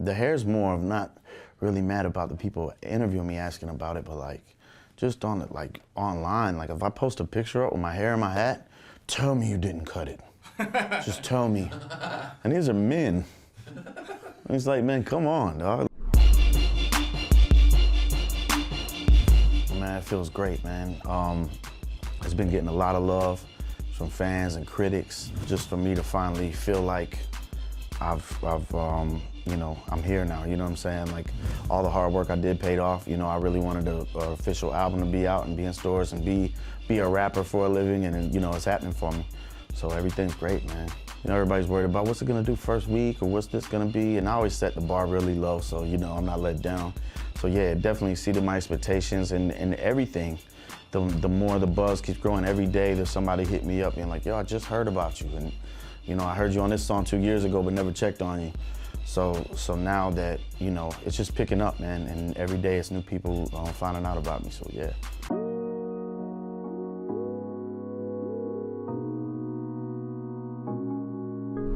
The hair's more of not really mad about the people interviewing me asking about it, but like just on it, like online, like if I post a picture up with my hair in my hat, tell me you didn't cut it. Just tell me. And these are men. And it's like, man, come on, dog. Man, it feels great, man. It's been getting a lot of love from fans and critics. Just for me to finally feel like you know, I'm here now, you know what I'm saying? Like, all the hard work I did paid off. You know, I really wanted the official album to be out and be in stores and be a rapper for a living, and you know, it's happening for me. So everything's great, man. You know, everybody's worried about what's it gonna do first week or what's this gonna be, and I always set the bar really low, so you know, I'm not let down. So yeah, it definitely exceeded my expectations and everything. The more the buzz keeps growing every day, there's somebody hit me up being like, yo, I just heard about you, and you know, I heard you on this song 2 years ago but never checked on you. So now that, you know, it's just picking up, man, and every day it's new people finding out about me, so yeah.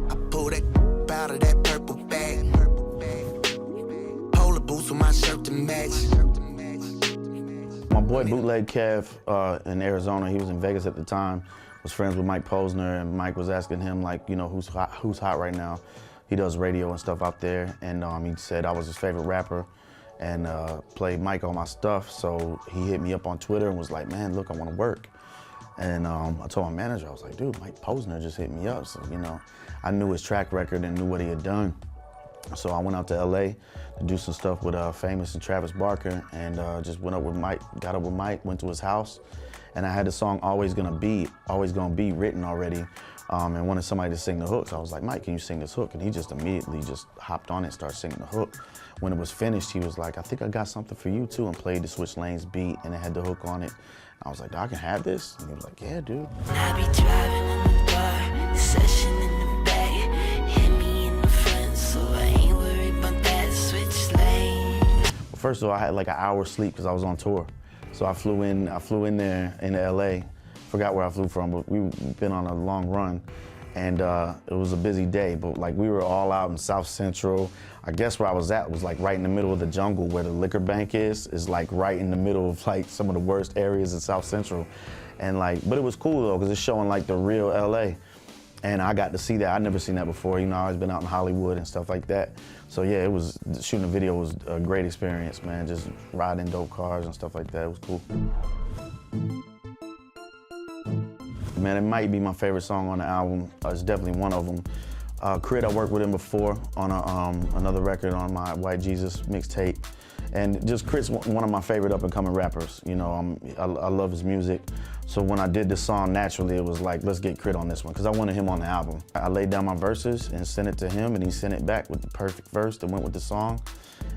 I pull that out of that purple bag. Polar boots with my shirt to match. My boy Bootleg Kev in Arizona, he was in Vegas at the time, was friends with Mike Posner, and Mike was asking him, like, you know, who's hot right now. He does radio and stuff out there, and he said I was his favorite rapper and played Mike on my stuff, so he hit me up on Twitter and was like, man, look, I want to work. And I told my manager, I was like, dude, Mike Posner just hit me up, so, you know, I knew his track record and knew what he had done. So I went out to LA to do some stuff with Famous and Travis Barker, and just went up with Mike, got up with Mike, went to his house, and I had the song Always Gonna Be written already, and wanted somebody to sing the hook. So I was like, Mike, can you sing this hook? And he just immediately just hopped on it and started singing the hook. When it was finished, he was like, I think I got something for you too, and played the Switch Lanes beat, and it had the hook on it. I was like, I can have this? And he was like, yeah, dude. I be driving in the bar, session in the back, hit me in the front, so I ain't worried about that Switch lane. Well, first of all, I had like an hour's sleep because I was on tour. So I flew in there into LA. Forgot where I flew from, but we've been on a long run, and it was a busy day, but like we were all out in South Central. I guess where I was at was like right in the middle of the jungle where the liquor bank is like right in the middle of like some of the worst areas in South Central. And like, but it was cool though, because it's showing like the real LA. And I got to see that. I'd never seen that before. You know, I've always been out in Hollywood and stuff like that. So yeah, shooting a video was a great experience, man. Just riding dope cars and stuff like that. It was cool. Man, it might be my favorite song on the album. It's definitely one of them. K.R.I.T, I worked with him before on another record on my White Jesus mixtape. And just K.R.I.T's one of my favorite up-and-coming rappers. You know, I love his music. So when I did this song, naturally, it was like, let's get K.R.I.T on this one, because I wanted him on the album. I laid down my verses and sent it to him, and he sent it back with the perfect verse that went with the song.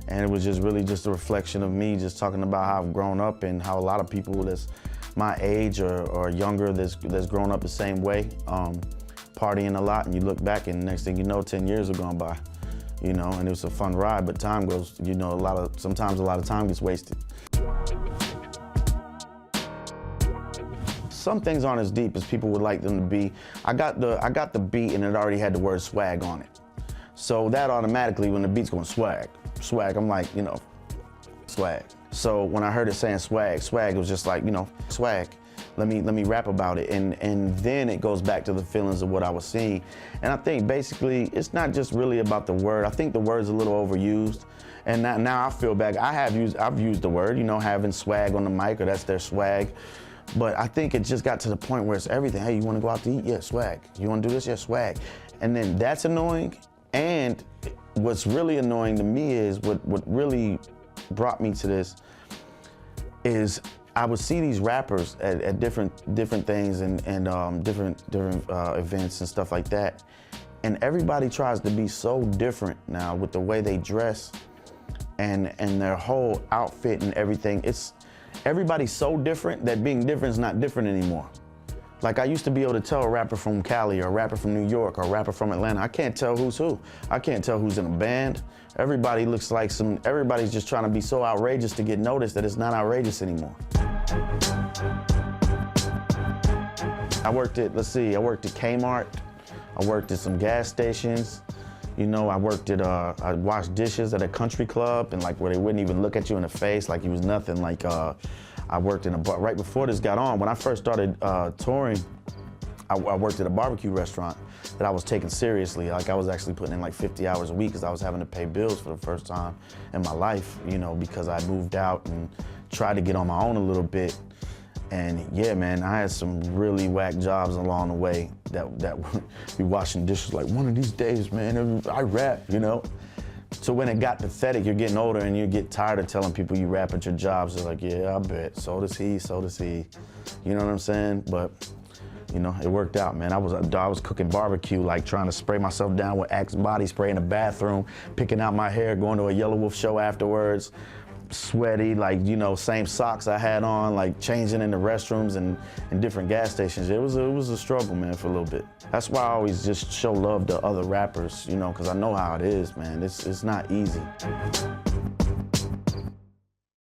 And it was just really just a reflection of me just talking about how I've grown up and how a lot of people that's my age or younger that's grown up the same way, partying a lot, and you look back and next thing you know, 10 years have gone by, you know, and it was a fun ride, but time goes, you know, sometimes a lot of time gets wasted. Some things aren't as deep as people would like them to be. I got the beat and it already had the word swag on it. So that automatically, when the beat's going swag, I'm like, you know, swag. So when I heard it saying swag, it was just like, you know, swag. Let me rap about it. And then it goes back to the feelings of what I was seeing. And I think basically it's not just really about the word. I think the word's a little overused. And now I feel bad. I've used the word, you know, having swag on the mic, or that's their swag. But I think it just got to the point where it's everything. Hey, you want to go out to eat? Yeah, swag. You want to do this? Yeah, swag. And then that's annoying. And what's really annoying to me is what really brought me to this is I would see these rappers at different things and different events and stuff like that. And everybody tries to be so different now with the way they dress and their whole outfit and everything. Everybody's so different that being different is not different anymore. Like I used to be able to tell a rapper from Cali or a rapper from New York or a rapper from Atlanta. I can't tell who's who. I can't tell who's in a band. Everybody looks like everybody's just trying to be so outrageous to get noticed that it's not outrageous anymore. I worked at K.R.I.T, I worked at some gas stations, You know, I worked at, I washed dishes at a country club, and like where they wouldn't even look at you in the face like you was nothing. Like I worked in a bar, right before this got on, when I first started touring, I worked at a barbecue restaurant that I was taking seriously. Like I was actually putting in like 50 hours a week because I was having to pay bills for the first time in my life, you know, because I moved out and tried to get on my own a little bit. And yeah, man, I had some really whack jobs along the way that be washing dishes like, one of these days, man, I rap, you know? So when it got pathetic, you're getting older and you get tired of telling people you rap at your jobs. They're like, yeah, I bet, so does he, so does he. You know what I'm saying? But, you know, it worked out, man. I was cooking barbecue, like trying to spray myself down with Axe body spray in the bathroom, picking out my hair, going to a Yellow Wolf show afterwards. Sweaty, like, you know, same socks I had on, like changing in the restrooms and in different gas stations. It was a struggle, man, for a little bit. That's why I always just show love to other rappers, you know, because I know how it is, man. It's not easy.